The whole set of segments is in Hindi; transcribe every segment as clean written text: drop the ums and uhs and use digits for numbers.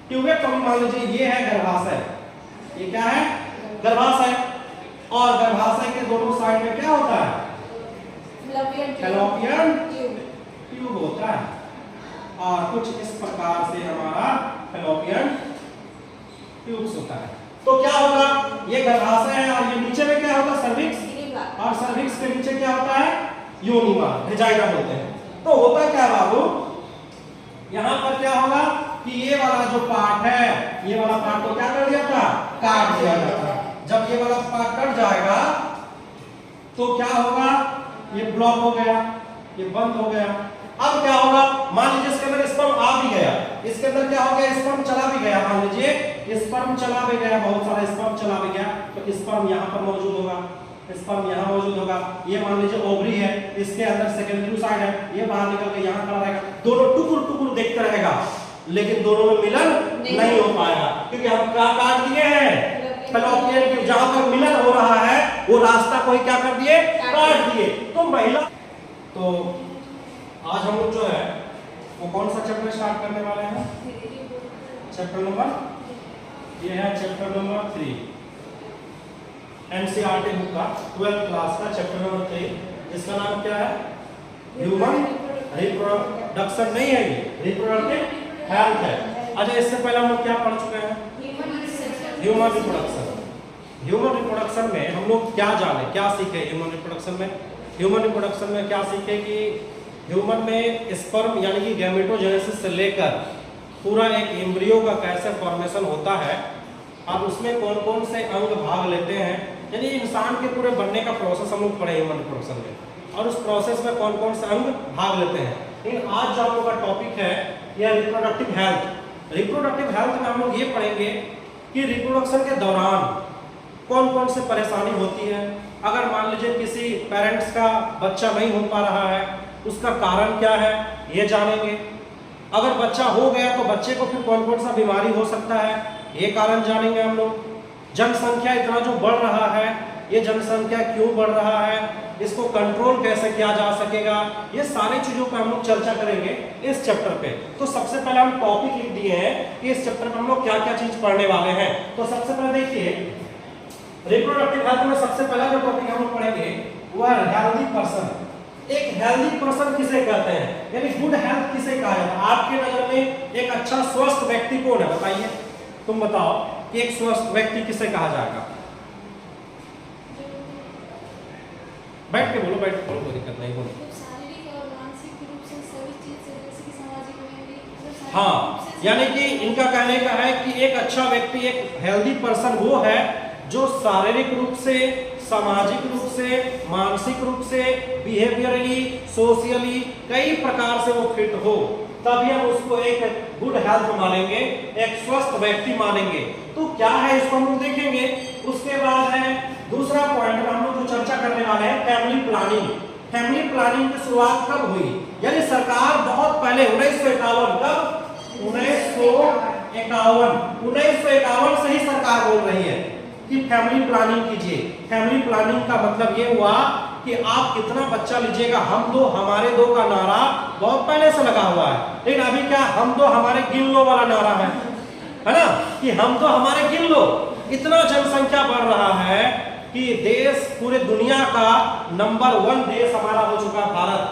ट्यूबेट कभी मान लीजिए ये है गर्भाशय, ये क्या है गर्भाशय, और गर्भाशय के दोनों साइड में क्या होता है फैलोपियन ट्यूब होता है, और कुछ इस प्रकार से हमारा फैलोपियन ट्यूब्स होता है। तो क्या होगा, ये गर्भाशय है और ये नीचे में क्या होगा सर्विक्स, और सर्विक्स के नीचे क्या होता है योनिमा, वेजाइना बोलते हैं। तो होता क्या बाबू, यहाँ पर क्या होगा कि ये वाला जो पार्ट है, ये वाला पार्ट को क्या कर दिया था काट दिया जाता। जब ये वाला पार्ट कट जाएगा तो क्या होगा, ये ब्लॉक हो गया, ये बंद हो गया। अब क्या होगा, मान लीजिए इसके अंदर स्पर्म आ भी गया, इसके अंदर क्या हो गया स्पर्म चला भी गया, मान लीजिए स्पर्म चला भी गया, बहुत सारा स्पर्म चला भी गया, तो स्पर्म यहाँ पर मौजूद होगा, स्पर्म यहाँ मौजूद होगा। ये मान लीजिए ओवरी है, इसके अंदर सेकेंडरी साइड है, ये बाहर निकल के यहाँ खड़ा रहेगा, दोनों टुकुर टुकुर देखते रहेगा, लेकिन दोनों में मिलन नहीं हो पाएगा, क्योंकि हम क्या काट दिए हैं फैलोपियन ट्यूब, जहां पर मिलन हो रहा है वो रास्ता कोई क्या कर दिए काट दिए। तो महिला, तो आज हम लोग जो है वो कौन सा चैप्टर स्टार्ट करने वाले हैं, चैप्टर नंबर, ये है चैप्टर नंबर 3 एनसीईआरटी बुक का 12th क्लास का चैप्टर नंबर 3। इसका नाम क्या है ह्यूमन रिप्रोडक्शन, नहीं है ये रिप्रोडक्टिव हेल्थ है। अच्छा, इससे पहले हम लोग क्या पढ़ चुके हैं ह्यूमन रिप्रोडक्शन। ह्यूमन रिप्रोडक्शन में हम लोग क्या जाने, क्या सीखे ह्यूमन रिप्रोडक्शन में, ह्यूमन रिप्रोडक्शन में क्या सीखे कि ह्यूमन में स्पर्म यानी कि गैमेटोजेनेसिस से लेकर पूरा एक एम्ब्रियो का कैसे फॉर्मेशन होता है और उसमें कौन कौन से अंग भाग लेते हैं, यानी इंसान के पूरे बनने का प्रोसेस हम लोग पढ़े ह्यूमन रिप्रोडक्शन में, और उस प्रोसेस में कौन कौन से अंग भाग लेते हैं। लेकिन आज जो हम लोग का टॉपिक है यह रिप्रोडक्टिव हेल्थ। रिप्रोडक्टिव हेल्थ में हम लोग ये पढ़ेंगे कि रिप्रोडक्शन के दौरान कौन कौन से परेशानी होती है, अगर मान लीजिए किसी पेरेंट्स का बच्चा नहीं हो पा रहा है उसका कारण क्या है ये जानेंगे, अगर बच्चा हो गया तो बच्चे को फिर कौन कौन सा बीमारी हो सकता है ये कारण जानेंगे हम लोग। जनसंख्या इतना जो बढ़ रहा है, ये जनसंख्या क्यों बढ़ रहा है, इसको कंट्रोल कैसे किया जा सकेगा, ये सारी चीजों पर हम लोग चर्चा करेंगे इस चैप्टर पे। तो सबसे पहले हम टॉपिक लिख दिए हैं कि इस चैप्टर में हम लोग क्या क्या चीज पढ़ने वाले हैं। तो सबसे पहले देखिए रिप्रोडक्टिव हेल्थ में सबसे पहला जो टॉपिक हम लोग पढ़ेंगे वो है हेल्दी पर्सन। एक हेल्दी पर्सन किसे कहते हैं, यानी गुड हेल्थ किसे कहा जाता है। आपके नजर में एक अच्छा स्वस्थ व्यक्ति कौन है, बताइए, तुम बताओ कि एक स्वस्थ व्यक्ति किसे कहा जाएगा। बैठ के बोलो, बैठ के बोलो, कोई दिक्कत नहीं, बोलो। शारीरिक और मानसिक रूप से सभी चीज से, जैसे कि सामाजिक में हाँ, यानी कि इनका कहने का है कि एक अच्छा व्यक्ति, एक हेल्दी पर्सन वो है जो शारीरिक रूप से, सामाजिक रूप से, मानसिक रूप से, बिहेवियरली, सोशियली कई प्रकार से वो फिट हो, तभी हम उसको एक गुड हेल्थ मानेंगे, एक स्वस्थ व्यक्ति मानेंगे। तो क्या है इसको हम लोग देखेंगे। उसके बाद है दूसरा पॉइंट में हम लोग जो चर्चा करने वाले हैं फैमिली प्लानिंग। फैमिली प्लानिंग की शुरुआत कब हुई, यानी सरकार बहुत पहले 1951, कब 1951 से ही सरकार बोल रही है कि फैमिली प्लानिंग कीजिए। फैमिली प्लानिंग का मतलब ये हुआ कि आप कितना बच्चा लीजिएगा, हम दो हमारे दो का नारा बहुत पहले से लगा हुआ है, लेकिन अभी क्या हम दो हमारे गिन लो वाला नारा है ना, कि हम दो हमारे गिन लो। इतना जनसंख्या बढ़ रहा है कि देश पूरे दुनिया का नंबर 1 देश हमारा हो चुका भारत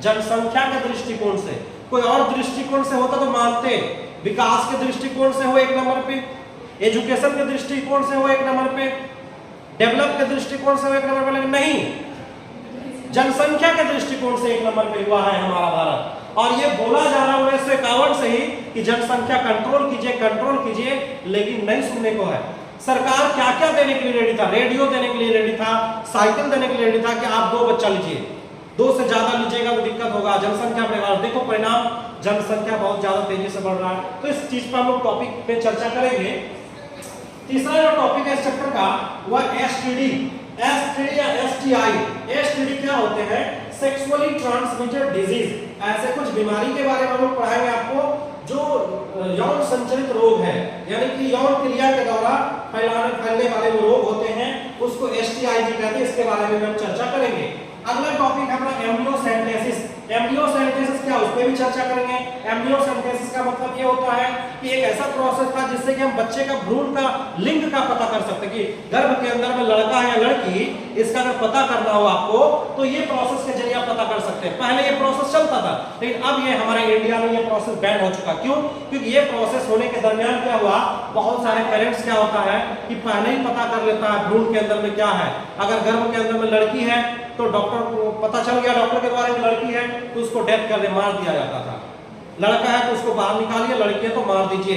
जनसंख्या के दृष्टिकोण से। कोई और दृष्टिकोण से होता तो मानते, विकास के दृष्टिकोण से हो एक नंबर पे, एजुकेशन के दृष्टिकोण से हो एक नंबर पे, डेवलप के दृष्टिकोण से हो एक नंबर पे, लेकिन नहीं, जनसंख्या के दृष्टिकोण से एक नंबर पे हुआ है हमारा भारत। और ये बोला जा रहा है 1951 से ही कि जनसंख्या कंट्रोल कीजिए, लेकिन नहीं सुनने को है। सरकार क्या क्या देने के लिए रेडी था, रेडियो देने के लिए रेडी था, साइकिल देने के लिए रेडी था कि आप 2 बच्चा लीजिए, 2 से ज्यादा लीजिएगा तो दिक्कत होगा, जनसंख्या बढ़ेगा। देखो परिणाम, जनसंख्या बहुत ज्यादा तेजी से बढ़ रहा है। तो इस चीज पर हम लोग टॉपिक पे चर्चा करेंगे। तीसरा जो टॉपिक है इस चैप्टर का वह एसटीडी या एसटीआई। एसटीडी क्या होते हैं, सेक्सुअली ट्रांसमिटेड डिजीज। ऐसे कुछ बीमारी के बारे में हम लोग पढ़ाएंगे आपको जो यौन संचालित रोग है, यानी कि यौन क्रिया के द्वारा फैलने वाले जो रोग होते हैं उसको एसटीआई कहते हैं। इसके बारे में हम चर्चा करेंगे। अगला टॉपिक है अपना एम्ब्रियोसेंटेसिस। एम्ब्रियोसेंटेसिस क्या, उस पर भी चर्चा करेंगे। एम्ब्रियोसेंटेसिस का मतलब ये होता है कि एक ऐसा प्रोसेस था जिससे कि हम बच्चे का भ्रूण का लिंग का पता कर सकते हैं कि गर्भ के अंदर में लड़का है या लड़की, इसका अगर पता करना हो आपको तो ये प्रोसेस के जरिए आप पता कर सकते हैं। पहले ये प्रोसेस चलता था, लेकिन अब ये हमारे इंडिया में ये प्रोसेस बैन हो चुका। क्यों? क्योंकि ये प्रोसेस होने के दरमियान क्या हुआ, बहुत सारे पेरेंट्स क्या होता है कि पहले ही पता कर लेता है भ्रूण के अंदर में क्या है। अगर गर्भ के अंदर में लड़की है तो डॉक्टर को पता चल गया, डॉक्टर के द्वारा लड़की है तो उसको डेथ कर दे, मार दिया जाता था। लड़का है तो उसको बाहर निकालिए, लड़की है तो मार दीजिए।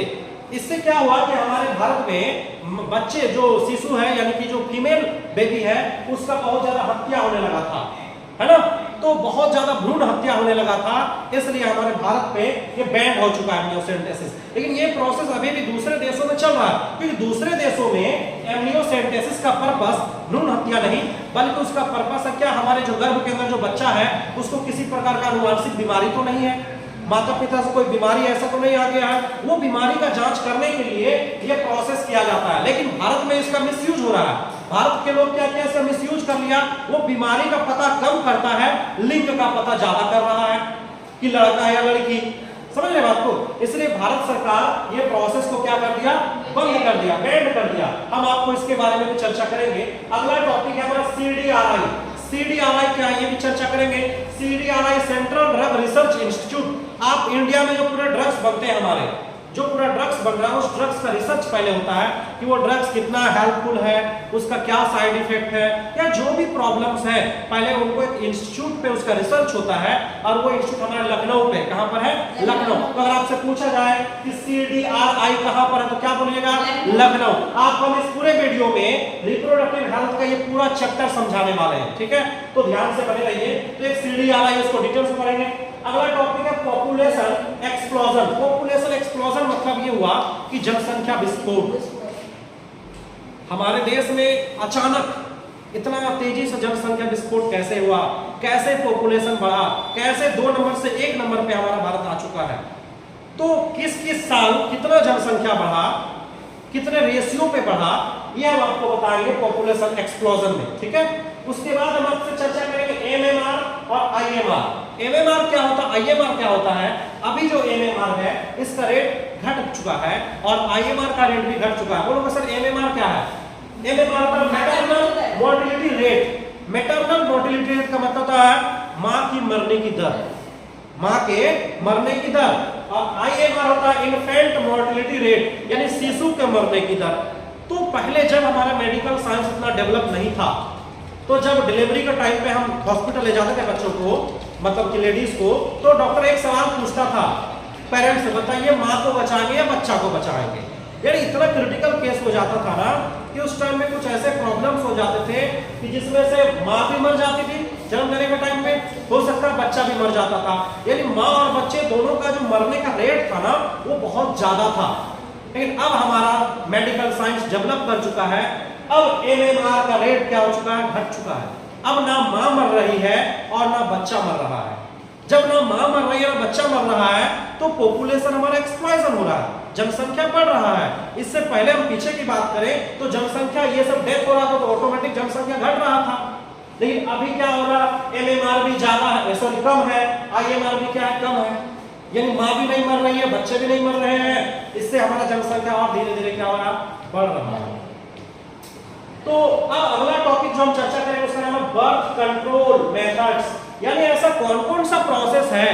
इससे क्या हुआ कि हमारे भारत में बच्चे जो शिशु है यानी कि जो फीमेल बेबी है उसका बहुत ज्यादा हत्या होने लगा था, है ना। तो बहुत ज्यादा भ्रूण हत्या होने लगा था, इसलिए हमारे भारत पे ये बैन हो चुका है एम्नियोसेंटेसिस। लेकिन ये प्रोसेस अभी भी दूसरे देशों में चल रहा है, क्योंकि दूसरे देशों में एम्नियोसेंटेसिस का पर्पस भ्रूण हत्या नहीं, बल्कि उसका पर्पस है क्या, हमारे जो गर्भ के अंदर जो बच्चा है उसको किसी प्रकार का अनुवांशिक बीमारी तो नहीं है, माता पिता से कोई बीमारी ऐसा तो नहीं आ गया है, वो बीमारी का जांच करने के लिए ये प्रोसेस किया जाता है। लेकिन भारत में इसका मिसयूज हो रहा है। भारत के लोग क्या क्या इसका मिसयूज कर लिया, वो बीमारी का पता कम करता है, लिंग का पता ज्यादा कर रहा है कि लड़का या लड़की। समझ रहे बात को? इसलिए भारत सरकार ये प्रोसेस को क्या कर दिया, बंद कर दिया, बैन कर दिया। हम आपको इसके बारे में भी चर्चा करेंगे। अगला टॉपिक है हमारा CDRI। CDRI क्या है ये भी चर्चा करेंगे। CDRI central drug research institute. आप इंडिया में जो पूरे ड्रग्स बनते हैं, हमारे जो पूरा ड्रग्स बन रहा है उस ड्रग्स का रिसर्च पहले होता है कि वो ड्रग्स कितना हेल्पफुल है, उसका क्या साइड इफेक्ट है, या जो भी प्रॉब्लम्स है पहले उनको एक इंस्टीट्यूट पे उसका रिसर्च होता है। और वो इंस्टीट्यूट हमारे लखनऊ पे, कहां पर है, लखनऊ। तो अगर आपसे पूछा जाए कि CDRI कहां पर है तो क्या बोलिएगा, लखनऊ। आप हम इस पूरे वीडियो में रिप्रोडक्टिव हेल्थ का ये पूरा चैप्टर समझाने वाले हैं, ठीक है, तो ध्यान से बने रहिए। तो एक CDRI उसको डिटेल से पढ़ेंगे। अगला टॉपिक है पॉपुलेशन एक्सप्लोजन। पॉपुलेशन एक्सप्लोजन मतलब ये हुआ कि जनसंख्या विस्फोट। हमारे देश में अचानक इतना तेजी से जनसंख्या विस्फोट कैसे हुआ, कैसे पॉपुलेशन बढ़ा, कैसे 2 नंबर से 1 नंबर पे हमारा भारत आ चुका है। तो किस किस साल कितना जनसंख्या बढ़ा, कितने रेशियो पे बढ़ा, ये हम आपको बताएंगे पॉपुलेशन एक्सप्लोजन में, ठीक है। उसके बाद हम आपसे चर्चा करेंगे MMR और IMR। MMR क्या होता है, IMR क्या होता है। अभी जो MMR है इसका रेट घट चुका है और IMR का रेट भी घट चुका है। बोलोगे सर MMR क्या है? MMR का maternal mortality rate. Maternal mortality rate का मतलब होता है मां की मरने की दर, मां के मरने की दर। और IMR होता है इन्फेंट मोर्टिलिटी रेट, यानी शिशु के मरने की दर। तो पहले जब हमारा मेडिकल साइंस इतना डेवलप नहीं था, तो जब डिलीवरी का टाइम पे हम हॉस्पिटल ले जाते थे बच्चों को, मतलब कि लेडीज को, तो डॉक्टर एक सवाल पूछता था पेरेंट्स से, बताइए माँ को बचाएंगे या बच्चा को बचाएंगे। यानी इतना क्रिटिकल केस हो जाता था ना कि उस टाइम में कुछ ऐसे प्रॉब्लम्स हो जाते थे कि जिसमें से माँ भी मर जाती थी जन्म देने के टाइम पे, हो सकता है बच्चा भी मर जाता था। यानी माँ और बच्चे दोनों का जो मरने का रेट था ना वो बहुत ज्यादा था। लेकिन अब हमारा मेडिकल साइंस डेवलप कर चुका है, अब MMR का रेट क्या हो चुका है, घट चुका है। अब ना मां मर रही है और ना बच्चा मर रहा है। जब ना मां मर रही है और बच्चा मर रहा है तो पॉपुलेशन हमारा एक्सप्लोजन हो रहा है, जनसंख्या बढ़ रहा है। इससे पहले हम पीछे की बात करें तो जनसंख्या ये सब डेथ हो रहा था तो ऑटोमेटिक जनसंख्या घट रहा था। लेकिन अभी क्या हो रहा है, MMR भी ज्यादा है, सॉरी कम है, IMR भी क्या है, कम है। यानी मां भी नहीं मर रही है, बच्चे भी नहीं मर रहे हैं। इससे हमारा जनसंख्या और धीरे धीरे क्या हो रहा है, बढ़ रहा है। तो अब अगला टॉपिक जो हम चर्चा करेंगे उसका नाम है बर्थ कंट्रोल मेथड्स। यानी ऐसा कौन कौन सा प्रोसेस है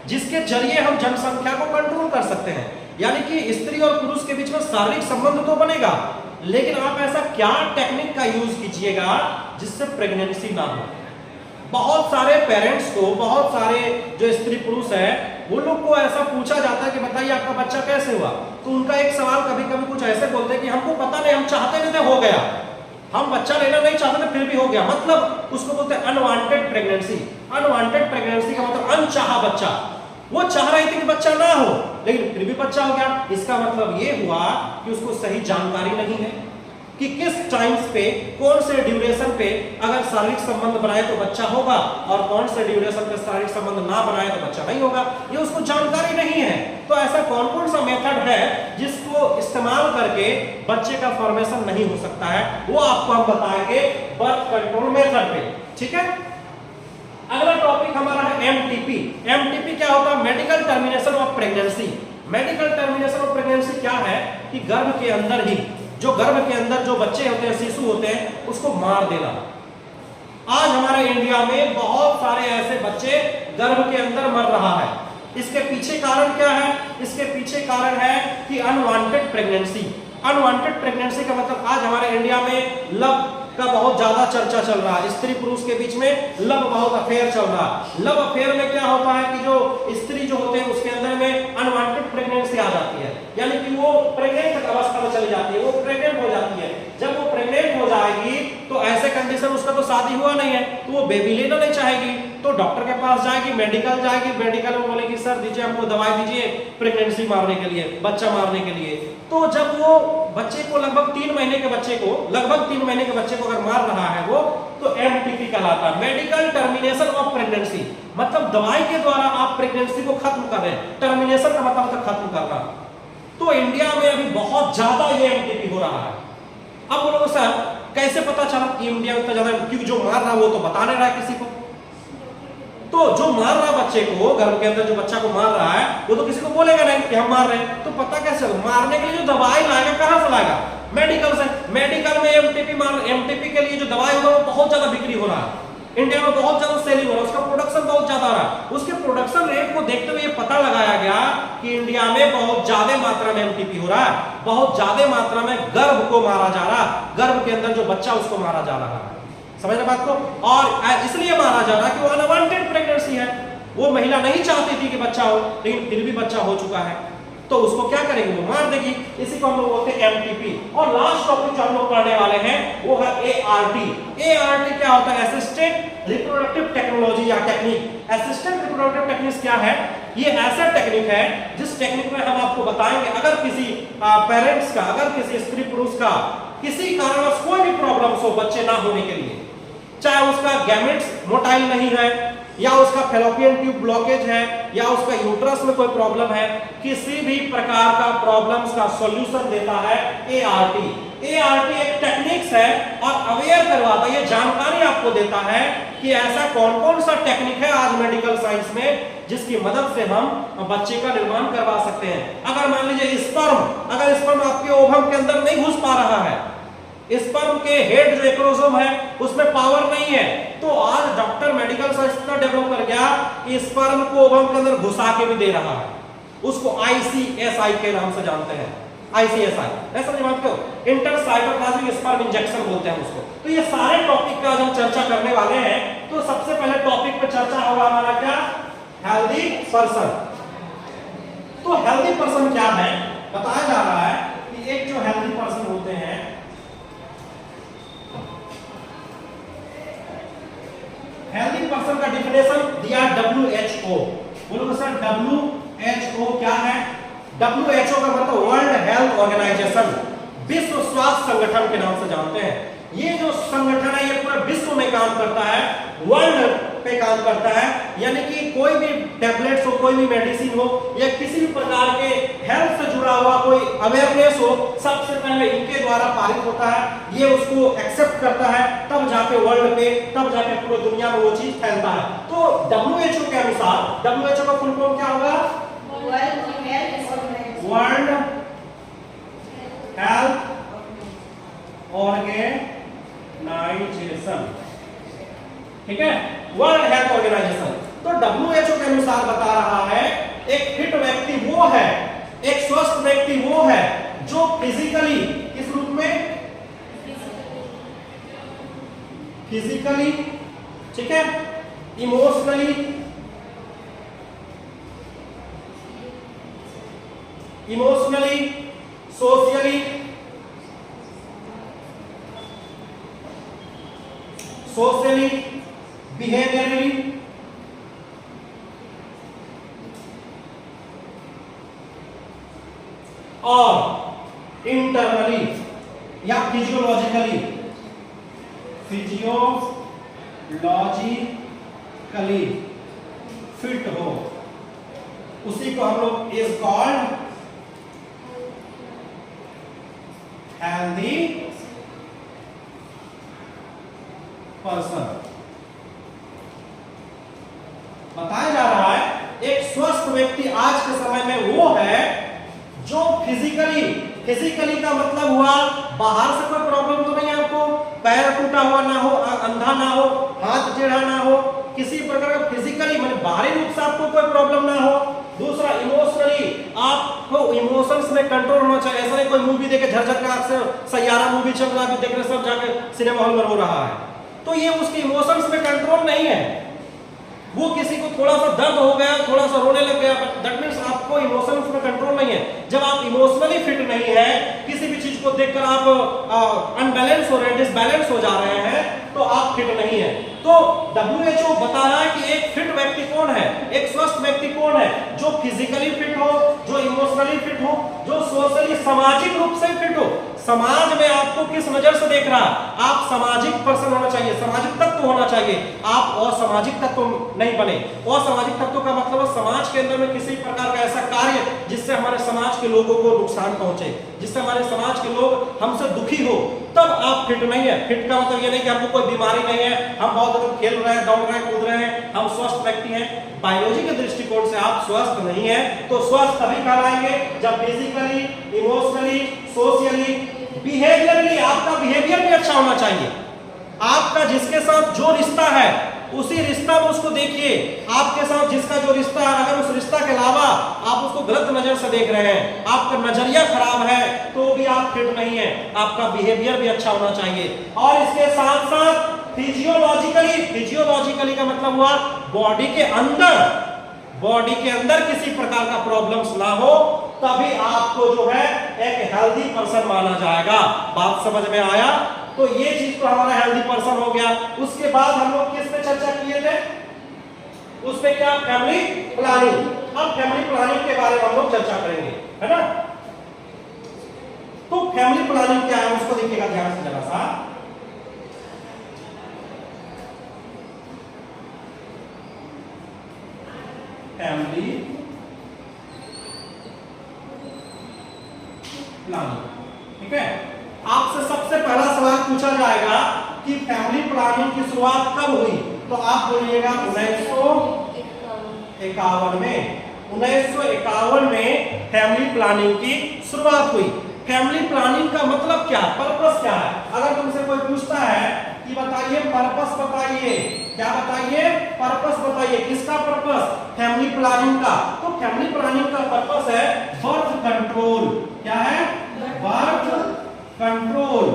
जिसके जरिए हम जनसंख्या को कंट्रोल कर सकते हैं। यानी कि स्त्री और पुरुष के बीच में शारीरिक संबंध तो बनेगा, लेकिन आप ऐसा क्या टेक्निक का यूज कीजिएगा जिससे प्रेगनेंसी ना हो। बहुत सारे पेरेंट्स को, बहुत सारे जो स्त्री पुरुष है वो लोग को ऐसा पूछा जाता है कि बताइए आपका बच्चा कैसे हुआ, तो उनका एक सवाल कभी कभी कुछ ऐसे बोलते हैं कि हमको पता नहीं, हम चाहते नहीं थे, हो गया, हम बच्चा लेना नहीं चाहते थे फिर भी हो गया। मतलब उसको बोलते हैं अनवांटेड प्रेगनेंसी। अनवांटेड प्रेगनेंसी का मतलब अनचाहा बच्चा। वो चाह रही थी कि बच्चा ना हो लेकिन फिर भी बच्चा हो गया। इसका मतलब ये हुआ कि उसको सही जानकारी नहीं है कि किस टाइम्स पे, कौन से ड्यूरेशन पे अगर शारीरिक संबंध बनाए तो बच्चा होगा और कौन से ड्यूरेशन पे शारीरिक संबंध ना बनाए तो बच्चा नहीं होगा। ये उसको जानकारी नहीं है। तो ऐसा कौन कौन सा मेथड है जिसको इस्तेमाल करके बच्चे का फॉर्मेशन नहीं हो सकता है, वो आपको हम बताएंगे बर्थ कंट्रोल मेथड पे, ठीक है। अगला टॉपिक हमारा है एमटीपी। एमटीपी क्या होता है? Medical termination of pregnancy. Medical termination of pregnancy क्या है कि गर्भ के अंदर ही जो बच्चे होते हैं, शिशु होते हैं, उसको मार देना। आज हमारे इंडिया में बहुत सारे ऐसे बच्चे गर्भ के अंदर मर रहा है। इसके पीछे कारण क्या है? इसके पीछे कारण है कि अनवांटेड प्रेगनेंसी। अनवांटेड प्रेगनेंसी का मतलब आज हमारे इंडिया में लव का बहुत ज्यादा चर्चा चल रहा है। स्त्री पुरुष के बीच में लव बहुत अफेयर चल रहा है। लव अफेयर में क्या होता है कि जो स्त्री जो होते हैं उसके अंदर में अनवांटेड प्रेगनेंसी आ जाती है, यानी कि वो प्रेग्नेंट अवस्था में चली जाती है, वो प्रेग्नेंट हो जाती है। जब वो प्रेग्नेंट हो जाएगी तो ऐसे कंडीशन, उसका तो शादी हुआ नहीं है तो वो बेबी लेना नहीं चाहेगी, तो डॉक्टर के पास जाएगी, मेडिकल जाएगी, मेडिकल में बोलेगी सर दीजिए हमको दवाई दीजिए प्रेगनेंसी मारने के लिए, बच्चा मारने के लिए। तो जब वो बच्चे को लगभग 3 महीने के बच्चे को अगर मार रहा है वो, तो एमटीपी कहलाता है, मेडिकल टर्मिनेशन ऑफ प्रेगनेंसी। मतलब दवाई के द्वारा आप प्रेगनेंसी को खत्म कर रहे हैं। टर्मिनेशन का मतलब होता है खत्म करना। तो इंडिया में अभी बहुत ज्यादा ये एमटीपी हो रहा है। अब बोलोगे सर कैसे पता चला कि इंडिया में तो ज्यादा, क्योंकि जो मार रहा है वो तो बता नहीं रहा है किसी को। तो जो मार रहा बच्चे को, गर्भ के अंदर जो बच्चा को मार रहा है, वो तो किसी को बोलेगा नहीं कि हम मार रहे हैं। तो पता कैसे? मारने के लिए जो दवाई लाएगा कहां से लाएगा? मेडिकल से। मेडिकल में एमटीपी के लिए जो दवाई होगा वो बहुत ज्यादा बिक्री हो रहा है, इंडिया में बहुत ज्यादा सेलिंग हो रहा है, उसका प्रोडक्शन बहुत ज्यादा आ रहा है। उसके प्रोडक्शन रेट को देखते हुए ये पता लगाया गया कि इंडिया में बहुत ज्यादा मात्रा में एमटीपी हो रहा है, बहुत ज्यादा मात्रा में गर्भ को मारा जा रहा है, गर्भ के अंदर जो बच्चा उसको मारा जा रहा है। समझ रहे बात को? और इसलिए मारा जा रहा है कि वो अनवांटेड प्रेगनेंसी है, वो महिला नहीं चाहती थी कि बच्चा हो, लेकिन फिर भी बच्चा हो चुका है, तो उसको क्या करेगी? वो मार देगी। इसी को हम लोग बोलते हैं एमटीपी। और लास्ट टॉपिक जो हम लोग पढ़ने वाले हैं वो है एआरटी। एआरटी क्या होता है? असिस्टेड रिप्रोडक्टिव टेक्नोलॉजी या टेक्निक। असिस्टेड रिप्रोडक्टिव टेक्निक क्या है? ये ऐसा टेक्निक है जिस टेक्निक में हम आपको बताएंगे अगर किसी पेरेंट्स का, अगर किसी स्त्री पुरुष का किसी कारणवश कोई भी प्रॉब्लम हो बच्चे ना होने के लिए, चाहे उसका गैमेट्स मोटाइल नहीं है, या उसका फेलोपियन ट्यूब ब्लॉकेज है, या उसका यूट्रस में कोई प्रॉब्लम है, किसी भी प्रकार का प्रॉब्लम्स का सॉल्यूशन देता है एआरटी। एआरटी एक टेक्निक्स है और अवेयर करवाता है, ये जानकारी आपको देता है कि ऐसा कौन कौन सा टेक्निक है आज मेडिकल साइंस में जिसकी मदद से हम बच्चे का निर्माण करवा सकते हैं। अगर मान लीजिए स्पर्म आपके ओवम के अंदर नहीं घुस पा रहा है, स्पर्म के हेड जो एक्रोसोम है उसमें पावर नहीं है, तो आज डॉक्टर मेडिकल साइंस इतना डेवलप कर गया कि स्पर्म को ओवम के अंदर घुसा के भी दे रहा है। उसको आईसीएसआई के नाम से जानते हैं, आईसीएसआई ऐसा नहीं मानते हो, इंटरसाइटोप्लाज्मिक स्पर्म इंजेक्शन बोलते हैं उसको। तो ये सारे टॉपिक का हम चर्चा करने वाले हैं। तो सबसे पहले टॉपिक पे चर्चा होगा हमारा क्या? Healthy person. तो हेल्दी पर्सन क्या है? बताया जा रहा है कि एक जो हेल्दी पर्सन होते हैं, हेल्दी पर्सन का डिफिनेशन दिया WHO। बोलो सर WHO क्या है? WHO का मतलब वर्ल्ड हेल्थ ऑर्गेनाइजेशन, विश्व स्वास्थ्य संगठन के नाम से जानते हैं। ये जो संगठन है ये पूरे विश्व में काम करता है, वर्ल्ड पे काम करता है, यानी कि कोई भी टैबलेट्स हो, कोई भी मेडिसिन हो, या किसी भी प्रकार के हेल्थ से जुड़ा हुआ कोई अवेयरनेस हो, सबसे पहले इनके द्वारा पारित होता है, ये उसको एक्सेप्ट करता है, तब जाके वर्ल्ड पे, तब जाके पूरी दुनिया में वो चीज फैलता है। तो WHO के अनुसार, WHO का फुल फॉर्म क्या होगा? वर्ल्ड हेल्थ ऑर्गेनाइजेशन, ठीक है, वर्ल्ड हेल्थ ऑर्गेनाइजेशन। तो WHO के अनुसार बता रहा है एक फिट व्यक्ति वो है, एक स्वस्थ व्यक्ति वो है जो फिजिकली, किस रूप में? फिजिकली, ठीक है, इमोशनली, सोशली, बिहेवियरली, और इंटरनली या फिजियोलॉजिकली फिट हो, उसी को हम लोग is called healthy person. Physically का मतलब हुआ बाहर से कोई प्रॉब्लम तो नहीं है आपको, पैर टूटा हुआ ना हो, अंधा ना हो, हाथ टेढ़ा ना हो, किसी प्रकार का फिजिकली मतलब बाहरी रूप से आपको कोई प्रॉब्लम ना हो। दूसरा इमोशनली आपको इमोशंस में कंट्रोल होना चाहिए। ऐसा नहीं कोई मूवी देखे झरझर का से सैयारा मूवी चल रहा है देख रहे सब जाके सिनेमा हॉल में हो रहा है, तो ये उसके इमोशंस में कंट्रोल नहीं है। वो किसी को थोड़ा सा दर्द हो गया, थोड़ा सा रोने लग गया, दैट मींस आपको इमोशंस में कंट्रोल नहीं है। जब आप इमोशनली फिट नहीं है, किसी भी चीज को देखकर आप अनबैलेंस हो रहे हैं, डिसबैलेंस हो जा रहे हैं, तो आप फिट नहीं है। तो WHO बता रहा है कि एक फिट व्यक्ति कौन है, एक स्वस्थ व्यक्ति कौन है, जो फिजिकली फिट हो, जो इमोशनली फिट हो, जो सोशली सामाजिक रूप से फिट हो। समाज में आपको किस नजर से देख रहा है, आप सामाजिक पर्सन होना चाहिए, सामाजिक तत्व होना चाहिए, आप असामाजिक तत्व नहीं बने। असामाजिक तत्व का मतलब समाज के अंदर में किसी प्रकार का ऐसा कार्य जिससे हमारे समाज के लोगों को नुकसान पहुंचे, जिससे हमारे समाज के लोग हमसे दुखी हो, तब आप फिट नहीं है। फिट का मतलब ये नहीं कि हमको कोई बीमारी नहीं है, हम बहुत अधिक खेल रहे हैं, दौड़ रहे हैं, कूद रहे हैं, हम स्वस्थ व्यक्ति हैं। बायोलॉजी के दृष्टिकोण से आप स्वस्थ नहीं है, तो स्वस्थ तभी कहलाएंगे जब फिजिकली, इमोशनली, सोशली, बिहेवियरली आपका बिहेवियर भी अच्छा होना चाहिए। आपका जिसके साथ जो रिश्ता है उसी रिश्ता में उसको देखिए। आपके साथ जिसका जो रिश्ता है, अगर उस रिश्ता के अलावा आप उसको गलत नजर से देख रहे हैं, आपका नजरिया खराब है, तो भी आप फिट नहीं है। आपका बिहेवियर भी अच्छा होना चाहिए। और इसके साथ साथ फिजियोलॉजिकली का मतलब हुआ बॉडी के अंदर किसी प्रकार का प्रॉब्लम्स ना हो, तभी आपको जो है एक हेल्दी पर्सन माना जाएगा। बात समझ में आया? तो ये चीज तो हमारा हेल्दी पर्सन हो गया। उसके बाद हम लोग किस पे चर्चा किए थे, उसमें क्या, फैमिली प्लानिंग। अब फैमिली प्लानिंग के बारे में हम लोग चर्चा करेंगे, है ना। तो फैमिली प्लानिंग क्या है उसको देखिएगा ध्यान से जरा सा। फैमिली प्लानिंग, ठीक है। आपसे सबसे पहला सवाल पूछा जाएगा कि फैमिली प्लानिंग की शुरुआत कब हुई, तो आप बोलिएगा 1951 में। 1951 में फैमिली प्लानिंग की शुरुआत हुई। फैमिली प्लानिंग का मतलब क्या, पर्पस क्या है? अगर तुमसे कोई पूछता है कि बताइए पर्पस बताइए, क्या बताइए, पर्पस बताइए, किसका पर्पस, फैमिली प्लानिंग का, तो फैमिली प्लानिंग का पर्पस है बर्थ कंट्रोल। क्या है? Birth control.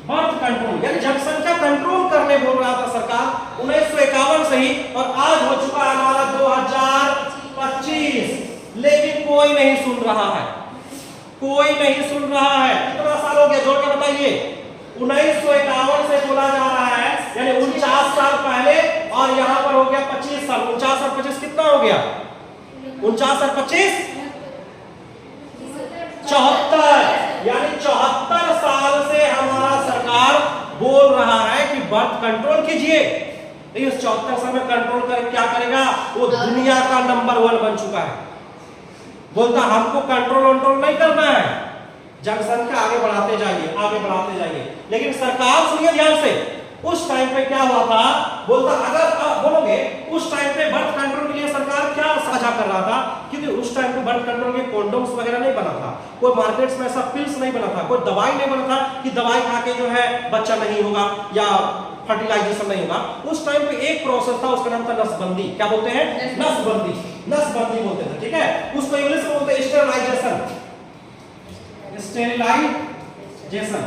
बर्थ कंट्रोल यानी जनसंख्या कंट्रोल करने बोल रहा था सरकार 1951 से ही, और आज हो चुका है हमारा 2025, लेकिन कोई नहीं सुन रहा है, कोई नहीं सुन रहा है। कितना साल हो गया जोड़ के बताइए? 1951 से बोला जा रहा है, यानी 49 साल पहले, और यहां पर हो गया 25 साल। 49 और 25 कितना हो गया? 49 और 25 74, यानी 74 साल से हमारा सरकार बोल रहा है कि बर्थ कंट्रोल कीजिए। इस 74 साल में कंट्रोल कर क्या करेगा? वो दुनिया का नंबर 1 बन चुका है। बोलता हमको कंट्रोल नहीं करना है, जनसंख्या आगे बढ़ाते जाइए, आगे बढ़ाते जाइए। लेकिन सरकार सुनिए ध्यान से, उस टाइम पे क्या हुआ था, बोलता अगर आप बोलोगे उस टाइम पे बर्थ कंट्रोल के लिए सरकार क्या साझा कर रहा था, क्योंकि उस टाइम पे बर्थ कंट्रोल के कंडोम्स वगैरह नहीं बना था, कोई मार्केट्स में ऐसा पिल्स नहीं बना था, कोई दवाई नहीं बना था कि दवाई खा के जो है बच्चा नहीं होगा या फर्टिलाइजेशन नहीं होगा। उस टाइम पे एक प्रोसेस था, उसका नाम था नसबंदी। क्या बोलते हैं? नसबंदी, नसबंदी बोलते थे, ठीक है। उसको इंग्लिश में बोलते हैं स्टेरिलाइजेशन। स्टेरिलाइजेशन,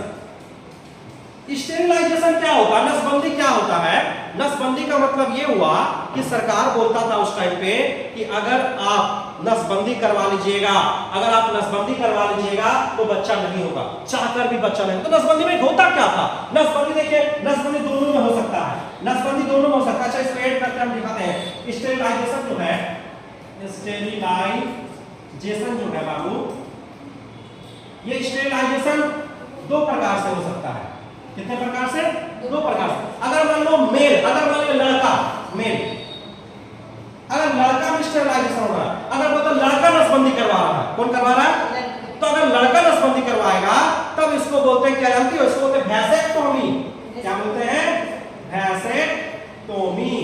स्टेरिलाइजेशन क्या होता है, नसबंदी क्या होता है? नसबंदी का मतलब ये हुआ कि सरकार बोलता था उस टाइम पे कि अगर आप नसबंदी करवा लीजिएगा, अगर आप नसबंदी करवा लीजिएगा तो बच्चा नहीं होगा, चाहकर भी बच्चा नहीं। तो नसबंदी में होता क्या था? नसबंदी देखिए, नसबंदी दोनों में हो सकता है, नसबंदी दोनों में हो सकता है। अच्छा इसको ऐड करके हम दिखाते हैं। स्टेरिलाइजेशन जो है, स्टेरिलाइजेशन जो है बाबू, ये स्टेरिलाइजेशन 2 प्रकार से हो सकता है। कितने प्रकार से? 2 प्रकार से। अगर मान लो मेल, अगर मान लो लड़का मेल, अगर लड़का में स्टेरिलाइजेशन हो रहा है, अगर मतलब लड़का नसबंदी करवा रहा है, कौन करवा रहा है? तो अगर लड़का नसबंदी करवाएगा तब इसको बोलते हैं, क्या जानती हो? इसको बोलते हैं वैसेक्टोमी। क्या बोलते हैं? वैसेक्टोमी।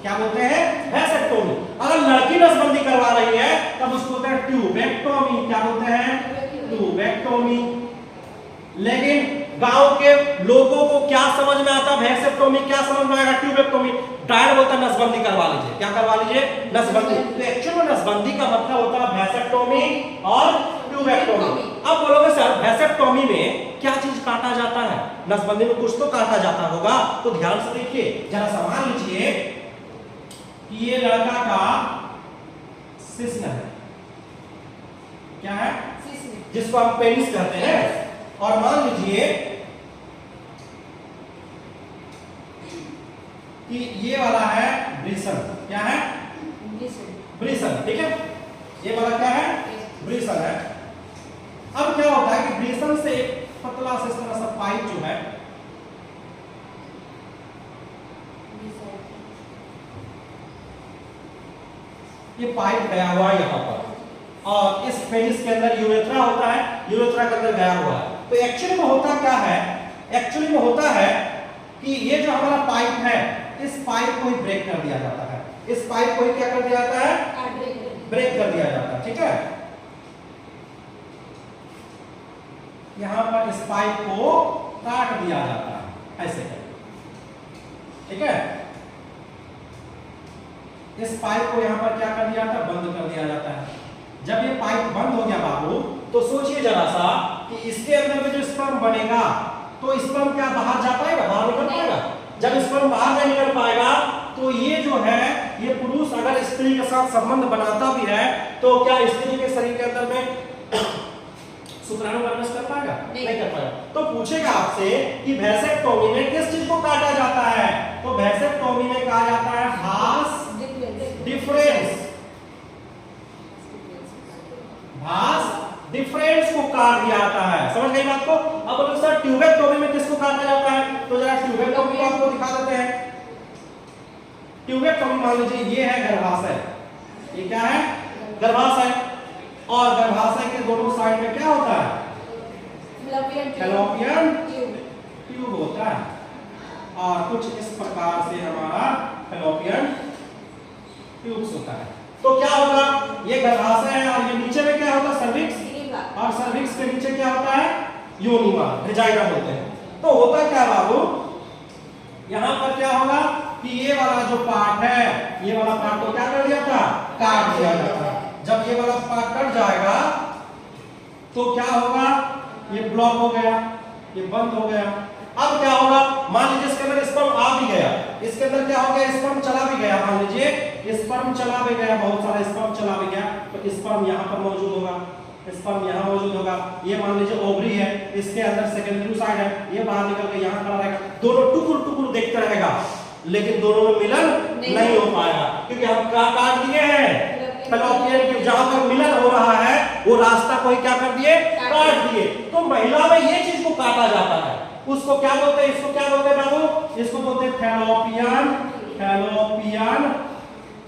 क्या बोलते हैं? वैसेक्टोमी। अगर लड़की नसबंदी करवा रही है तब उसको बोलते हैं ट्यूबेक्टोमी। क्या बोलते हैं? ट्यूबेक्टोमी। लेकिन गांव के लोगों को क्या समझ में आता? वैसेक्टोमी। क्या समझ में आएगा? ट्यूबेक्टोमी। डायरेक्ट बोलता है नसबंदी करवा लीजिए। क्या करवा लीजिए? नसबंदी। तो एक्चुअली में नसबंदी का मतलब होता है वैसेक्टोमी और ट्यूबेक्टोमी। अब बोलोगे सर वैसेक्टोमी में क्या चीज काटा जाता है? नसबंदी में कुछ तो काटा जाता होगा। तो ध्यान से देखिए, जरा मान लीजिए कि ये लड़का का सिस्न है। क्या है? जिसको हम पेनिस कहते हैं। और मान लीजिए कि ये वाला है ब्रिसन। क्या है? ब्रिसन। ठीक है, ये वाला क्या है? ब्रिसन है। अब क्या होता है कि ब्रिसन से एक पतला से इस तरह सा पाइप जो है ये पाइप गया हुआ है यहां पर, और इस पेनिस के अंदर यूरेथ्रा होता है, यूरेथ्रा के अंदर गया हुआ है। तो एक्चुअली में होता क्या है? एक्चुअली में होता है कि ये जो हमारा पाइप है, इस पाइप को ही ब्रेक कर दिया जाता है। इस पाइप को ही क्या कर दिया जाता है? ब्रेक कर दिया जाता है। ठीक है, यहां पर इस पाइप को काट दिया जाता है ऐसे है। ठीक है, इस पाइप को यहां पर क्या कर दिया जाता है? बंद कर दिया जाता है। जब ये पाइप बंद हो गया बाबू, तो सोचिए जरा सा कि इसके अंदर में जो स्पर्म बनेगा, तो स्पर्म क्या बाहर जा पाएगा? बाहर निकल पाएगा? जब स्पर्म बाहर नहीं निकल पाएगा तो ये जो है, ये पुरुष अगर स्त्री के साथ संबंध बनाता भी है तो क्या स्त्री के शरीर के अंदर में शुक्राणु प्रवेश कर पाएगा? नहीं कर पाएगा। तो पूछेगा आपसे कि वैसेक्टोमी में किस चीज को काटा जाता है? तो वैसेक्टोमी में कहा जाता है भास डिफरेंस। भास डिफरेंस को काट दिया जाता है। समझ गई बात को? अब बोलो सर ट्यूबेक्टोमी में किसको काटा जाता है? तो जरा ट्यूबेक्टोमी को आपको दिखा देते हैं। ट्यूबेक्टोमी मान लीजिए ये है गर्भाशय। ये क्या है? गर्भाशय। और गर्भाशय के दोनों साइड में क्या होता है? फैलोपियन ट्यूब होता है। और कुछ इस प्रकार से हमारा फैलोपियन ट्यूब्स होता है। तो क्या होगा? ये गर्भाशय है और ये नीचे में क्या होता है? सर्विक्स। और सर्विक्स के नीचे क्या होता है? योनिमा, वेजाइना बोलते हैं। तो होता क्या बाबू, यहां पर क्या होगा कि ये वाला जो पार्ट है, ये वाला पार्ट को क्या कर दिया था? काट दिया जाता है। जब ये वाला पार्ट कट जाएगा तो क्या होगा? ये ब्लॉक हो गया, ये बंद हो गया। अब क्या होगा? मान लीजिए इसके अंदर स्पर्म आ भी गया, इसके अंदर क्या हो गया? स्पर्म चला भी गया। मान लीजिए स्पर्म चला भी गया, बहुत सारा स्पर्म चला भी गया, तो स्पर्म यहाँ पर मौजूद होगा, स्पर्म यहाँ मौजूद होगा। ये मान लीजिए ओवरी है, इसके अंदर सेकेंडरी साइड है, ये बाहर निकल के यहाँ खड़ा रहेगा। दोनों टुकुर टुकुर देखते रहेगा, लेकिन दोनों में मिलन नहीं हो पाएगा, क्योंकि हम क्या काट दिए हैं? Fallopian tube. जहां पर मिलन हो रहा है वो रास्ता को ही क्या कर दिए? काट दिए। तो महिला में ये चीज को काटा जाता है, उसको क्या बोलते हैं? इसको क्या बोलते हैं बाबू? इसको बोलते हैं फैलोपियन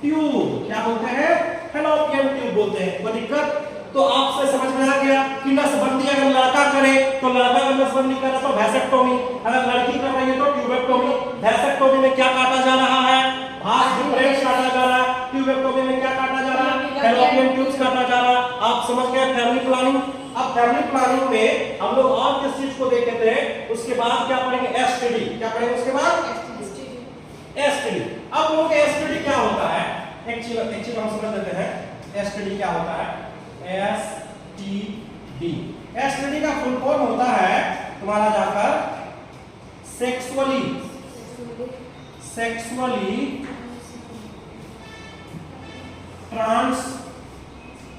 ट्यूब। क्या बोलते हैं? फैलोपियन ट्यूब बोलते हैं। कोई दिक्कत? तो आपसे समझ में आ गया कि नसबंदी अगर लड़का करे तो लड़का अगर नसबंदी करे तो वैसेक्टोमी, अगर लड़की कर रही है तो ट्यूबेक्टोमी। वैसेक्टोमी में क्या काटा जा रहा है? भास डिफरेंस काटा जा रहा है। ट्यूबेक्टोमी में क्या काटा जा रहा है? फैलोपियन ट्यूब्स काटा जा रहा है। आप समझ गए फैमिली प्लानिंग? अब फैमिली प्लानिंग में हम लोग और किस चीज को देखे थे? उसके बाद क्या पढ़ेंगे? एसटीडी। क्या पढ़ेंगे उसके बाद? एसटीडी। अब लोग एसटीडी क्या होता है? एक चीज हम समझ लेते हैं। एसटीडी क्या होता है? एसटीडी, एसटीडी का फुल फॉर्म होता है तुम्हारा जाकर सेक्सुअली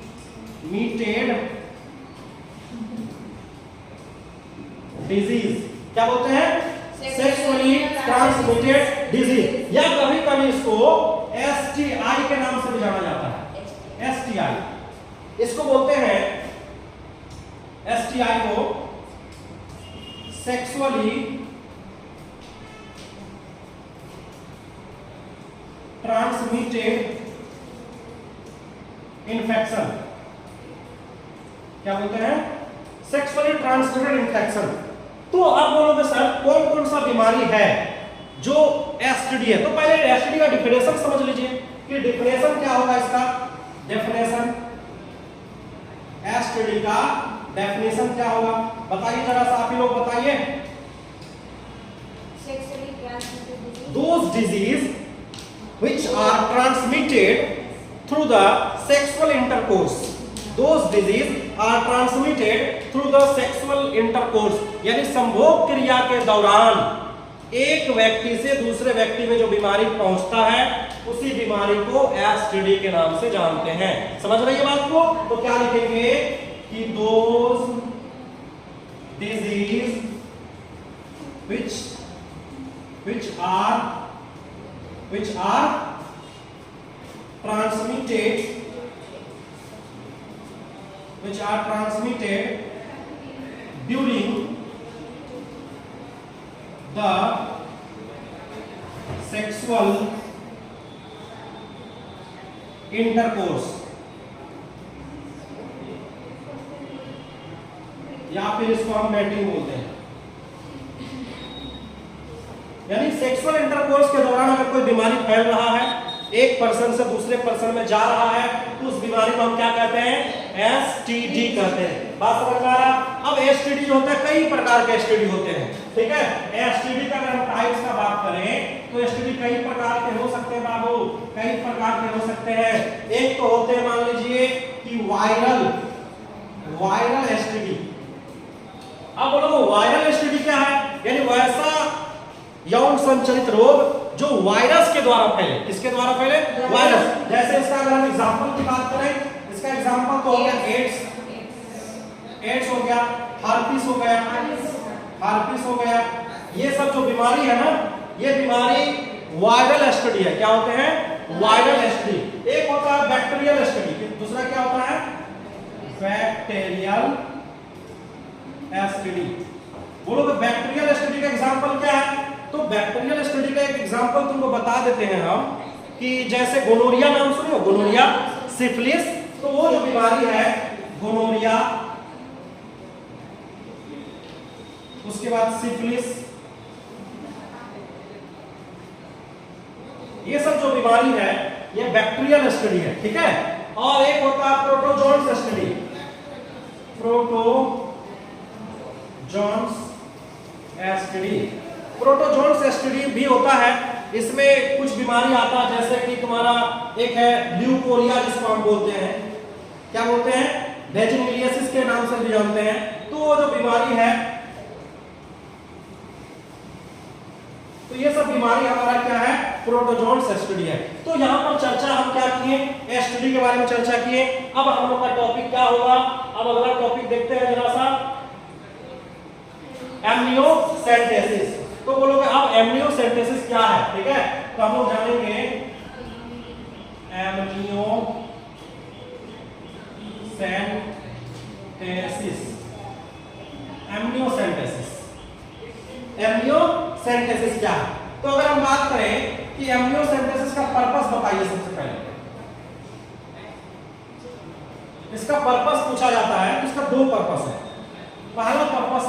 ट्रांसमिटेड डिजीज। क्या बोलते हैं? सेक्सुअली ट्रांसमिटेड डिजीज, या कभी कभी इसको एसटीआई के नाम से भी जाना जाता है। एसटीआई इसको बोलते हैं, एसटीआई को सेक्सुअली ट्रांसमिटेड इन्फेक्शन। क्या बोलते हैं? Sexually transmitted infection. तो अब बोलोगे सर कौन कौन सा बीमारी है जो एसटीडी है। तो पहले एसटीडी का डिफिनेशन समझ लीजिए कि डिफिनेशन क्या होगा इसका। डेफिनेशन एसटीडी का डेफिनेशन क्या होगा, बताइए जरा सा, आप ही लोग बताइए। Sexually transmitted disease. Those disease which are transmitted through the sexual intercourse. Those disease are transmitted through the sexual intercourse. यानी संभोग क्रिया के दौरान एक व्यक्ति से दूसरे व्यक्ति में जो बीमारी पहुंचता है उसी बीमारी को एसटीडी के नाम से जानते हैं। समझ रही है बात को। तो क्या लिखेंगे कि those disease which are transmitted during the sexual intercourse, या फिर इसको हम मैटिंग बोलते हैं। यानी सेक्सुअल इंटरकोर्स के दौरान अगर कोई बीमारी फैल रहा है, एक पर्सन से दूसरे पर्सन में जा रहा है, तो उस बीमारी को हम क्या कहते हैं, एसटीडी कहते हैं। बात समझ में आ रहा। अब एसटीडी जो होता है, कई प्रकार के एसटीडी होते हैं, ठीक है। एसटीडी का अगर हम टाइप्स का बात करें तो एसटीडी कई प्रकार के हो सकते हैं बाबू, कई प्रकार के हो सकते हैं। एक तो होते हैं, मान लीजिए कि वायरल एसटीडी। अब बोलो वायरल एसटीडी क्या है, यानी वैसा यौन संचालित रोग जो वायरस के द्वारा फैले। किसके द्वारा फैले, वायरस। जैसे इसका अगर हम एग्जांपल की बात करें, इसका एग्जांपल तो हो गया एड्स हो गया, हार्पिस हो गया। ये सब जो बीमारी है ना, ये बीमारी वायरल एसटीडी है। क्या होते हैं, वायरल एसटीडी। एक होता है बैक्टीरियल एसटीडी, दूसरा क्या होता है, बैक्टीरियल एसटीडी। बोलो तो बैक्टीरियल एसटीडी का एग्जांपल क्या है। तो बैक्टीरियल एसटीडी का एक एग्जांपल तुमको बता देते हैं हम, कि जैसे गोनोरिया नाम सुने हो, गोनोरिया, सिफिलिस। तो वो जो बीमारी है गोनोरिया, उसके बाद सिफिलिस, ये सब जो बीमारी है ये बैक्टीरियल एसटीडी है, ठीक है। और एक होता है प्रोटोजोन्स एसटीडी। प्रोटोजोन्स एसटीडी भी होता है। इसमें कुछ बीमारी आता है, जैसे कि तुम्हारा एक है ल्यूकोरिया, जिसको हम बोलते हैं, क्या बोलते हैं, वेजिनिलियसिस के नाम से भी जानते हैं। तो वो जो बीमारी है, तो ये सब बीमारी हमारा क्या है, प्रोटोजोन्स एसटीडी है। तो यहाँ पर चर्चा हम क्या किए, एसटीडी के बारे में चर्चा किए। अब हम लोग का टॉपिक क्या होगा, अब अगला टॉपिक देखते हैं जरा सा, एमनियोसेंटेसिस। तो बोलोगे अब एमनियोसेंटेसिस क्या है, ठीक है। तो हम लोग जानेंगे एमनियोसेंटेसिस क्या है। तो अगर हम बात करें कि एमनियोसेंटेसिस का पर्पस बताइए। सबसे पहले इसका पर्पस पूछा जाता है, तो इसका दो पर्पस है। पहला पर्पस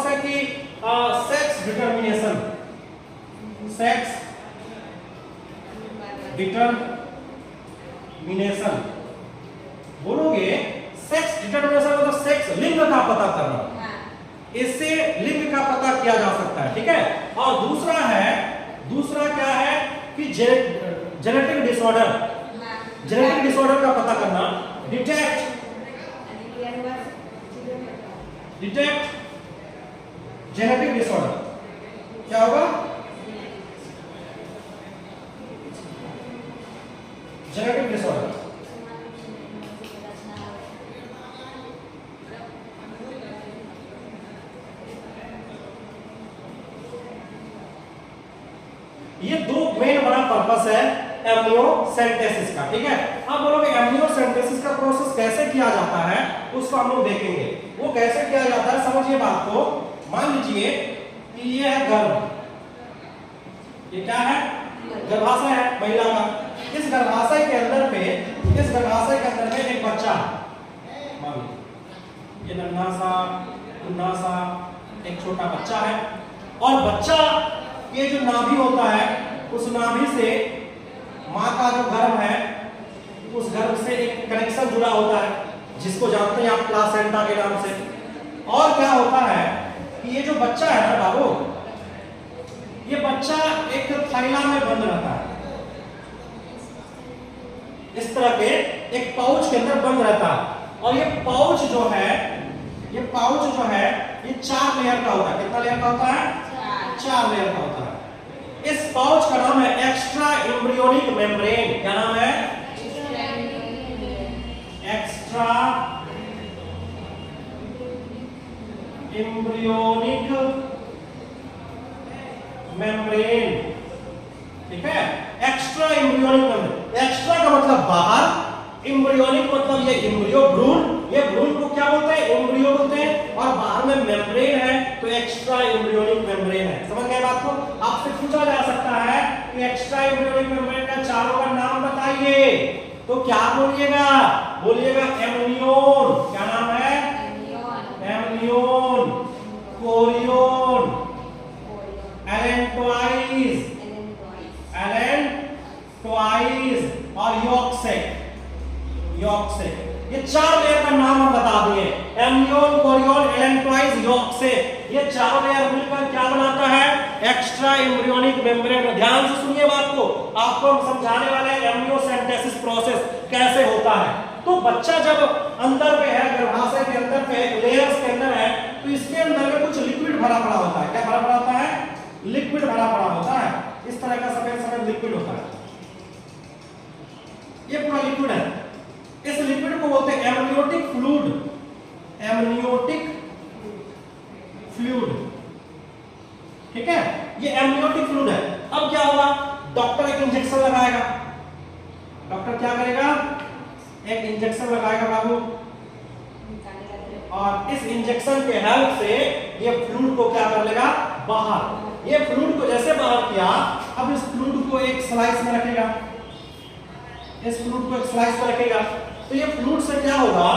है कि सेक्स डिटरमिनेशन। बोलोगे सेक्स डिटरमिनेशन मतलब सेक्स, लिंग का पता करना। इससे लिंग का पता किया जा सकता है, ठीक है। और दूसरा क्या है कि जेनेटिक डिसऑर्डर का पता करना। डिटेक्ट जेनेटिक डिसऑर्डर क्या होगा, जेनेटिक डिसऑर्डर। ये दो मेन बड़ा पर्पस है एमनियोसेंटेसिस का, ठीक है। अब बोलोगे एमनियोसेंटेसिस का प्रोसेस कैसे किया जाता है, उसको हम लोग देखेंगे। वो कैसे किया जाता है, समझिए बात को। मान लीजिए कि ये है गर्भ, ये क्या है, गर्भाशय है महिला का। इस गर्भाशय के अंदर में एक बच्चा, मान लीजिए ये नन्हा सा एक छोटा बच्चा है। और बच्चा ये जो नाभि होता है उस नाभि से माँ का जो गर्भ है उस गर्भ से एक कनेक्शन जुड़ा होता है जिसको जानते हैं आप प्लासेंटा के नाम से। और क्या होता है कि ये जो बच्चा है ना बाबू, ये बच्चा एक थैला में बंद रहता है, इस तरह के एक पाउच के अंदर बंद रहता है। और ये पाउच जो है ये 4 लेयर का होता है। कितना लेयर का होता है? 4 लेयर का होता है। इस पाउच का नाम है एक्स्ट्रा एम्ब्रियोनिक मेम्ब्रेन। क्या नाम है? Extra embryonic membrane. ठीक है, एक्स्ट्रा एम्ब्रियोनिक मेम्ब्रेन। एक्स्ट्रा का मतलब बाहर, एम्ब्रियोनिक मतलब ये एम्ब्रियो भ्रूण, ये भ्रूण को क्या बोलते हैं? एम्ब्रियो बोलते हैं। और बाहर में मेम्ब्रेन है तो एक्स्ट्रा एम्ब्रियोनिक मेम्ब्रेन है। समझ गए बात को? आपसे पूछा जा सकता है कि एक्स्ट्रा एम्ब्रियोनिक मेम्ब्रेन का चारों का नाम बताइए, तो क्या बोलिएगा? बोलिएगा एमनियोन। क्या नाम है? एमनियोन, कोरियोन, एलेंटोइड और यॉक्सेक। ये 4 लेयर का नाम हम बता दिए। एमनियोन, कोरियोन, एलेंटोइड, यॉक्सेक, ये चारों लेयर मिलकर क्या बनाता है? Extra embryonic membrane. ध्यान से सुनिए बात को, आपको हम समझाने वाले हैं एम्नियोसेंटेसिस प्रोसेस कैसे होता है। तो बच्चा जब अंदर पे है, गर्भाशय के अंदर पे लेयर्स के अंदर है, तो इसके अंदर में कुछ लिक्विड भरा पड़ा होता है। क्या भरा पड़ा होता है? लिक्विड भरा पड़ा होता है। इस तरह का सफेद सफेद लिक्विड होता है। ये पूरा लिक्विड है। इस लिक्विड को बोलते हैं एमनियोटिक फ्लूइड। एमनियोटिक फ्लूइड, ठीक है, ये एमनियोटिक फ्लूइड है। अब क्या होगा? डॉक्टर एक इंजेक्शन लगाएगा। डॉक्टर क्या करेगा? एक इंजेक्शन लगाएगा बाबू, और इस इंजेक्शन के हेल्प से ये फ्लूइड को क्या कर लेगा? बाहर। ये फ्लूइड को जैसे बाहर किया, अब इस फ्लूइड को एक स्लाइस में रखेगा। इस फ्लूइड को एक स्लाइस में रखेगा, तो ये फ्लूइड से क्या होगा?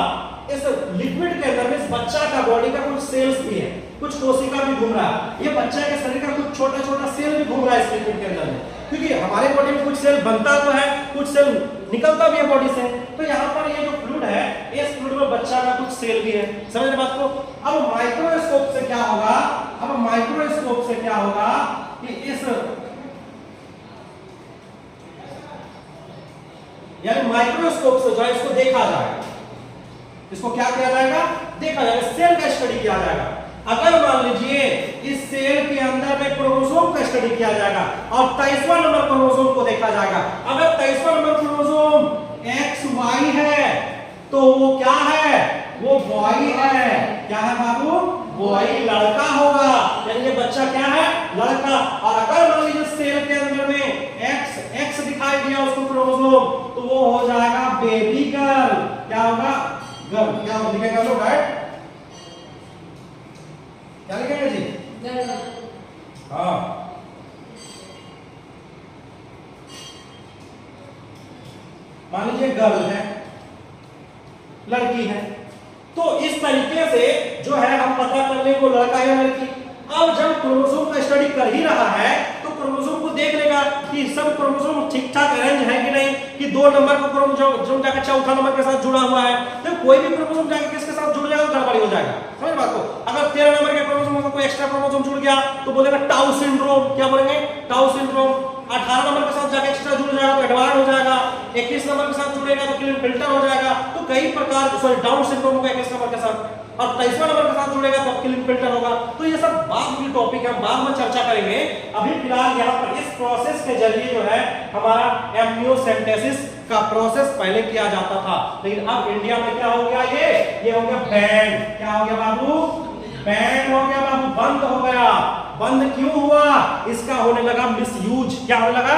इस लिक्विड के अंदर में इस बच्चा का बॉडी का कुछ सेल्स भी है, कुछ कोशिका भी घूम रहा है। ये बच्चे के शरीर का कुछ छोटा छोटा सेल भी घूम रहा है इस लिक्विड के अंदर में, क्योंकि हमारे बॉडी में कुछ सेल बनता तो है, कुछ सेल निकलता भी है बॉडी से। तो यहाँ पर ये जो फ्लूइड है, इस फ्लूइड में बच्चा का कुछ सेल भी है। समझ रहे बात को? अब माइक्रोस्कोप से क्या होगा? अब माइक्रोस्कोप से क्या होगा कि इस यानी माइक्रोस्कोप से जो है इसको देखा जाएगा। इसको क्या किया जाएगा? देखा जाएगा, सेल का स्टडी किया जाएगा। अगर मान लीजिए इस सेल के अंदर में क्रोमोसोम का स्टडी किया जाएगा और 23वां नंबर क्रोमोसोम को देखा जाएगा। अगर 23वां नंबर क्रोमोसोम XY है तो वो क्या है? वो बॉय है। क्या है बाबू? बॉय, लड़का होगा। यानी ये बच्चा क्या है? लड़का। और अगर मान लीजिए सेल के अंदर में X दिखाई दिया उसको क्रोमोसोम, तो वो हो जाएगा बेबी गर्ल। क्या होगा? गर्ल। क्या लिखेगा लोग? क्या लिखेंगे जी? हाँ, मान लीजिए गर्ल है, लड़की है, तो इस तरीके से जो है हम पता कर ले वो लड़का या लड़की। अब जब क्रोमोसोम का स्टडी कर ही रहा है तो क्रोमोसोम को देख लेगा कि सब क्रोमोसोम ठीक ठाक अरेंज है कि नहीं, कि 2 नंबर का क्रोमोसोम जाकर चौथा नंबर के साथ जुड़ा हुआ है। तो कोई भी क्रोमोसोम जाकर किसके साथ जुड़ जाएगा? गड़बड़ी हो जाएगा। समझ बात को? अगर 13 नंबर के क्रोमोसोम में कोई एक्स्ट्रा क्रोमोसोम जुड़ गया तो बोलेगा टाउ सिंड्रोम। क्या बोलेंगे? Tau syndrome. 18 नंबर के साथ जाकर एक्स्ट्रा जुड़ जाएगा तो एडवांस हो जाएगा। 21 नंबर के साथ जुड़ेगा तो क्लिनफिल्टर हो जाएगा। तो कई प्रकार डाउन सिंड्रोम होगा 21 नंबर के साथ, और 23वां नंबर के साथ जुड़ेगा तो क्लिनफिल्टर होगा। तो ये सब बाद की टॉपिक है, बाद में चर्चा करेंगे। अभी फिलहाल यहाँ पर इस प्रोसेस के जरिए जो है हमारा एम्नियोसेंटेसिस का प्रोसेस पहले किया जाता था, लेकिन अब इंडिया में क्या हो गया? ये हो गया बैन। क्या हो गया बाबू? बैन हो गया बाबू, बंद हो गया। बंद क्यों हुआ? इसका होने लगा मिसयूज। क्या होने लगा?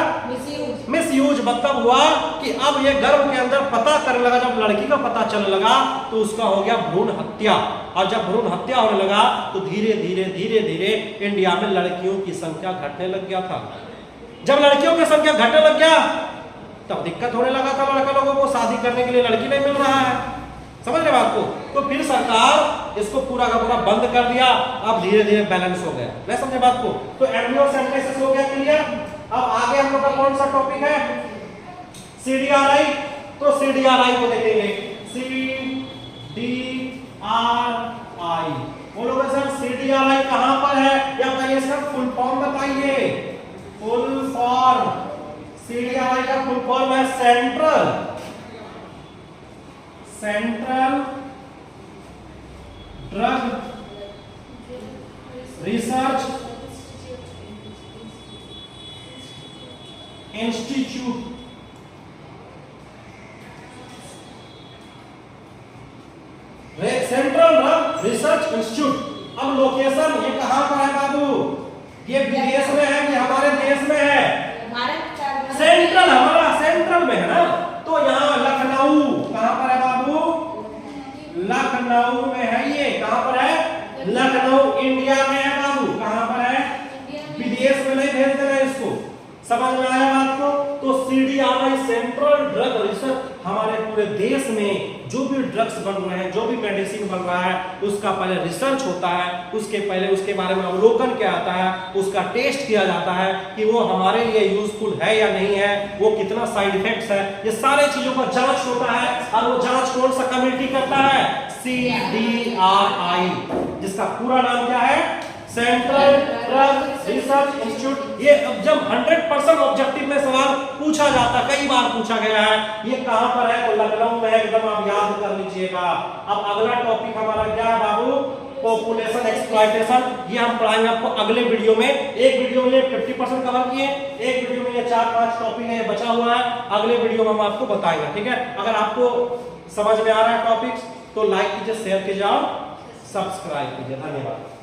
मिसयूज मतलब हुआ कि अब ये गर्भ के अंदर पता करने लगा, जब लड़की का पता चलने लगा तो उसका हो गया भ्रूण हत्या। और जब भ्रूण हत्या होने लगा तो धीरे धीरे इंडिया में लड़कियों की संख्या घटने लग गया था। जब लड़कियों की संख्या घटने लग गया तब दिक्कत होने लगा था लड़का लोगों को, शादी करने के लिए लड़की नहीं मिल रहा है। समझ रहे बात आपको, तो फिर सरकार इसको पूरा का पूरा बंद कर दिया, अब धीरे धीरे बैलेंस हो गया। नहीं समझे बात को? तो एम्ब्रियो सेंटेसिस हो गया क्लियर। अब आगे हम लोग का कौन सा टॉपिक है? CDRI। तो CDRI को देखेंगे, CDRI बोलोगे सर CDRI कहां पर है, या पहले इसका फुल फॉर्म बताइए। फुल फॉर्म CDRI का फुल फॉर्म है central drug research institute. Central drug research institute. अब लोकेशन ये कहां पर है बाबू? ये विदेश में है कि हमारे देश में है? सेंट्रल, हमारा सेंट्रल में है ना। तो यहाँ लखनऊ कहां पर है बाबू? लखनऊ में है। ये कहां पर है? लखनऊ इंडिया में है बाबू। कहां पर है? विदेश में नहीं भेज देना इसको। समझ में आया बात को? तो CDRI सेंट्रल ड्रग रिसर्च, हमारे पूरे देश में जो भी ड्रग्स बन रहे हैं, जो भी मेडिसिन बन रहा है, उसका पहले रिसर्च होता है, उसके पहले उसके बारे में अवलोकन किया जाता है, उसका टेस्ट किया जाता है कि वो हमारे लिए यूजफुल है या नहीं है, वो कितना साइड इफेक्ट्स है, ये सारे चीजों का जांच होता है। और वो जांच कौन सा कमेटी करता है? CDRI, जिसका पूरा नाम क्या है? Central drug research institute. ये जब 100% ऑब्जेक्टिव में सवाल पूछा जाता, कई बार पूछा गया है, ये कहां पर है? तो लखनऊ में, एकदम आप याद कर लीजिएगा। अब अगला टॉपिक हमारा क्या है बाबू? Population exploitation. ये हम पढ़ाएंगे आपको अगले वीडियो में। एक वीडियो में 50% कवर किए, एक वीडियो में ये 4-5 टॉपिक है बचा हुआ है, अगले वीडियो में हम आपको बताएंगे। ठीक है, अगर आपको समझ में आ रहा है टॉपिक्स तो लाइक कीजिए, शेयर कीजिए और सब्सक्राइब कीजिए। धन्यवाद।